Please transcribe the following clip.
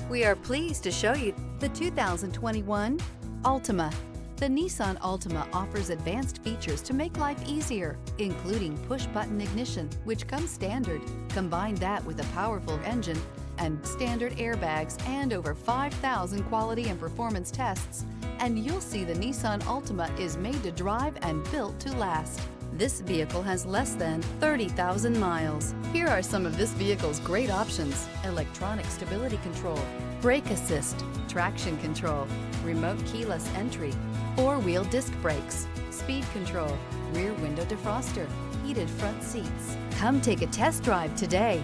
We are pleased to show you the 2021 Altima. The Nissan Altima offers advanced features to make life easier, including push-button ignition, which comes standard. Combine that with a powerful engine and standard airbags and over 5,000 quality and performance tests, and you'll see the Nissan Altima is made to drive and built to last. This vehicle has less than 30,000 miles. Here are some of this vehicle's great options: electronic stability control, brake assist, traction control, remote keyless entry, four-wheel disc brakes, speed control, rear window defroster, heated front seats. Come take a test drive today.